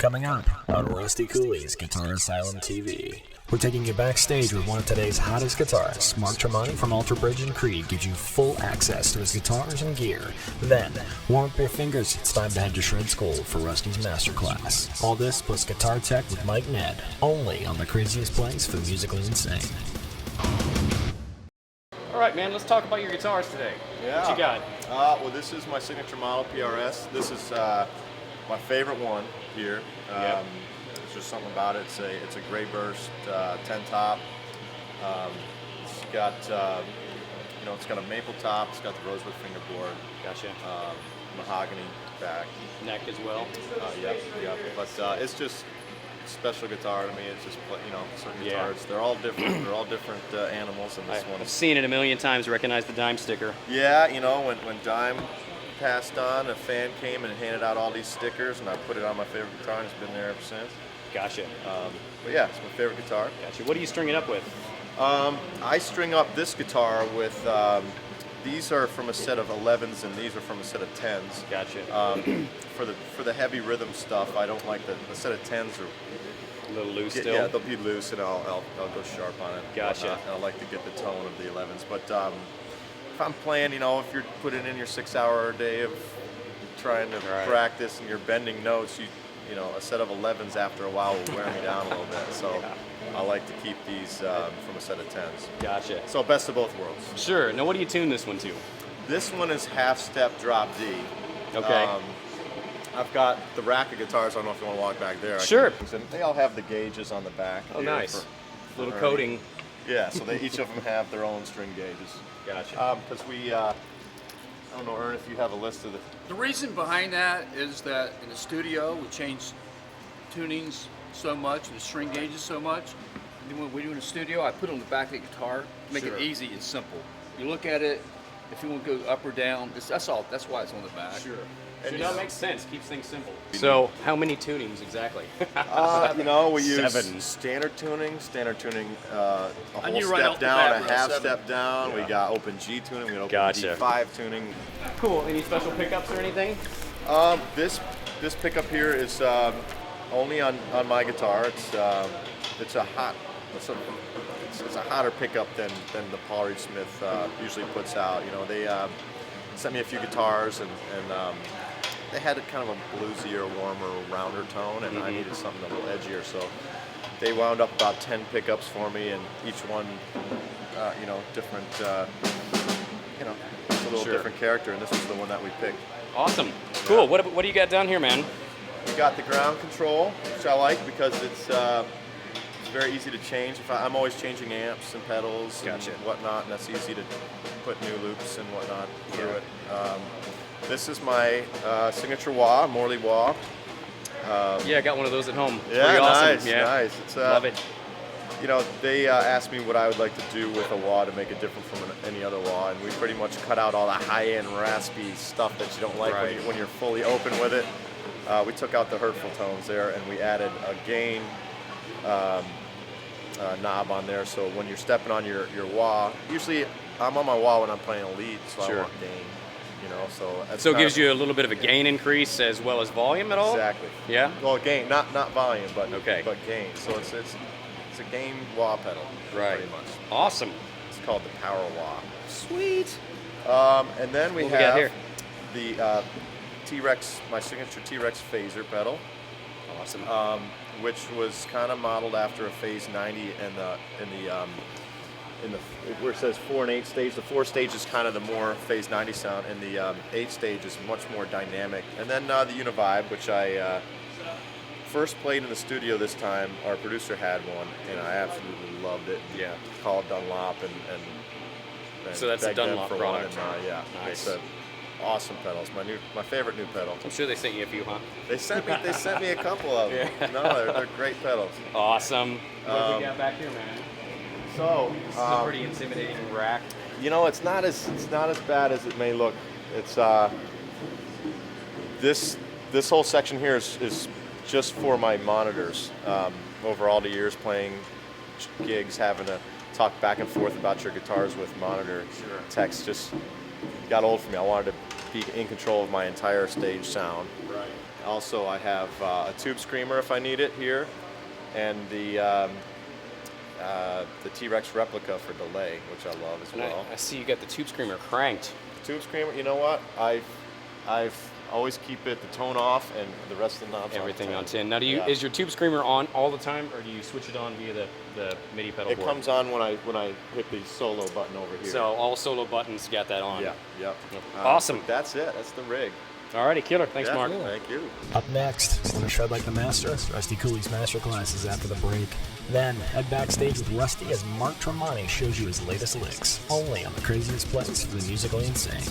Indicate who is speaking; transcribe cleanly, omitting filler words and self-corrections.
Speaker 1: Coming up on Rusty Cooley's Guitar Asylum TV. We're taking you backstage with one of today's hottest guitarists. Mark Tremonti from Alter Bridge and Creed gives you full access to his guitars and gear. Then, warm up your fingers, it's time to head to Shred's Gold for Rusty's masterclass. All this plus guitar tech with Mike Ned, only on the craziest place for the musically insane.
Speaker 2: All right, man, let's talk about your guitars today.
Speaker 3: Yeah.
Speaker 2: What you got?
Speaker 3: Well, this is my signature model, PRS. This is my favorite one here.
Speaker 2: Yep.
Speaker 3: There's just something about it. It's a gray burst 10 top. It's got it's got a maple top. It's got the rosewood fingerboard.
Speaker 2: Gotcha.
Speaker 3: Mahogany back.
Speaker 2: Neck as well.
Speaker 3: Yep. But it's just a special guitar to me. It's just certain guitars. They're all different. They're all different animals. And this one.
Speaker 2: I've seen it a million times. Recognize the Dime sticker.
Speaker 3: Yeah, when Dime passed on, a fan came and handed out all these stickers, and I put it on my favorite guitar, and it's been there ever since.
Speaker 2: Gotcha.
Speaker 3: But yeah, it's my favorite guitar.
Speaker 2: Gotcha. What do you string it up with?
Speaker 3: I string up this guitar with, these are from a set of 11s, and these are from a set of 10s.
Speaker 2: Gotcha.
Speaker 3: For the heavy rhythm stuff, I don't like the set of 10s are
Speaker 2: A little loose still?
Speaker 3: Yeah, they'll be loose, and I'll go sharp on it.
Speaker 2: Gotcha.
Speaker 3: I like to get the tone of the 11s, but if I'm playing, if you're putting in your 6-hour day of trying to practice and you're bending notes, a set of 11s after a while will wear me down a little bit. So I like to keep these from a set of 10s.
Speaker 2: Gotcha.
Speaker 3: So best of both worlds.
Speaker 2: Sure. Now, what do you tune this one to?
Speaker 3: This one is half step drop D.
Speaker 2: Okay.
Speaker 3: I've got the rack of guitars. I don't know if you want to walk back there.
Speaker 2: Sure.
Speaker 3: They all have the gauges on the back.
Speaker 2: Oh, nice. Little coating.
Speaker 3: Yeah, so each of them have their own string gauges.
Speaker 2: Gotcha.
Speaker 3: Because I don't know, Ern, if you have a list of
Speaker 4: The reason behind that is that in the studio we change tunings so much and the string gauges so much. And then when we do in the studio, I put it on the back of the guitar to make it easy and simple. You look at it, if you want to go up or down, that's all. That's why it's on the back.
Speaker 2: Sure. And that makes sense. Keeps things simple. So, how many tunings exactly?
Speaker 3: we use
Speaker 2: 7.
Speaker 3: standard tuning, a whole
Speaker 4: knew right
Speaker 3: step
Speaker 4: off the
Speaker 3: down,
Speaker 4: bat
Speaker 3: a
Speaker 4: with a
Speaker 3: half
Speaker 4: 7.
Speaker 3: step down. We got open G tuning, we got open
Speaker 2: Gotcha.
Speaker 3: D5 tuning.
Speaker 2: Cool. Any special pickups or anything?
Speaker 3: This pickup here is only on my guitar. It's a hotter pickup than the Paul Reed Smith usually puts out. They sent me a few guitars and they had a kind of a bluesier, warmer, rounder tone, and I needed something a little edgier. So they wound up about 10 pickups for me, and each one, different, it's a little different character, and this was the one that we picked.
Speaker 2: Awesome. Cool. What do you got down here, man?
Speaker 3: We got the ground control, which I like because it's very easy to change. I'm always changing amps and pedals and whatnot, and that's easy to put new loops and whatnot through it. This is my signature wah, Morley wah.
Speaker 2: I got one of those at home.
Speaker 3: Yeah,
Speaker 2: Pretty awesome.
Speaker 3: nice,
Speaker 2: Yeah.
Speaker 3: nice. It's,
Speaker 2: Love it.
Speaker 3: They asked me what I would like to do with a wah to make it different from any other wah, and we pretty much cut out all the high-end raspy stuff that you don't like when you're fully open with it. We took out the hurtful tones there, and we added a gain knob on there, so when you're stepping on your wah, usually I'm on my wah when I'm playing a lead, so I want gain. So
Speaker 2: it gives you a little bit of a gain increase as well as volume at all?
Speaker 3: Exactly.
Speaker 2: Yeah?
Speaker 3: Well, gain, not volume, but gain. So it's a gain wah pedal, pretty much.
Speaker 2: Awesome.
Speaker 3: It's called the Power Wah.
Speaker 2: Sweet.
Speaker 3: And then we
Speaker 2: What got here?
Speaker 3: The T-Rex, my signature T-Rex phaser pedal.
Speaker 2: Awesome.
Speaker 3: Which was kind of modeled after a Phase 90 in the where it says 4 and 8 stage. The 4 stage is kind of the more Phase 90 sound, and the 8 stage is much more dynamic. And then the Univibe, which I first played in the studio this time. Our producer had one, and I absolutely loved it.
Speaker 2: Yeah.
Speaker 3: Called Dunlop and
Speaker 2: so that's a
Speaker 3: begged them
Speaker 2: Dunlop
Speaker 3: for
Speaker 2: product.
Speaker 3: one, and,
Speaker 2: Nice.
Speaker 3: It's awesome pedals. My favorite new pedal.
Speaker 2: I'm sure they sent you a few, huh?
Speaker 3: They sent me a couple of them.
Speaker 2: Yeah.
Speaker 3: No, they're great pedals.
Speaker 2: Awesome. What do we got back here, man?
Speaker 3: So
Speaker 2: This is a pretty intimidating rack.
Speaker 3: it's not as bad as it may look. It's this whole section here is just for my monitors. Over all the years playing gigs, having to talk back and forth about your guitars with monitor techs just got old for me. I wanted to be in control of my entire stage sound.
Speaker 2: Right.
Speaker 3: Also, I have a tube screamer if I need it here, and the T-Rex replica for delay, which I love as
Speaker 2: And
Speaker 3: well.
Speaker 2: I see you got the tube screamer cranked.
Speaker 3: Tube screamer, you know what? I've always keep it the tone off and the rest of the knobs
Speaker 2: Everything on
Speaker 3: 10.
Speaker 2: 10. Now, is your tube screamer on all the time, or do you switch it on via the MIDI pedal
Speaker 3: It
Speaker 2: board?
Speaker 3: comes on when I hit the solo button over here.
Speaker 2: So all solo buttons got that on.
Speaker 3: Yeah, yep.
Speaker 2: Awesome.
Speaker 3: That's it. That's the rig.
Speaker 2: Alrighty, killer. Thanks,
Speaker 3: Yeah,
Speaker 2: Mark.
Speaker 3: Thank you.
Speaker 1: Up next, want to shred like the master? Rusty Cooley's masterclass is after the break. Then, head backstage with Rusty as Mark Tremonti shows you his latest licks, only on the craziest place for the musically insane.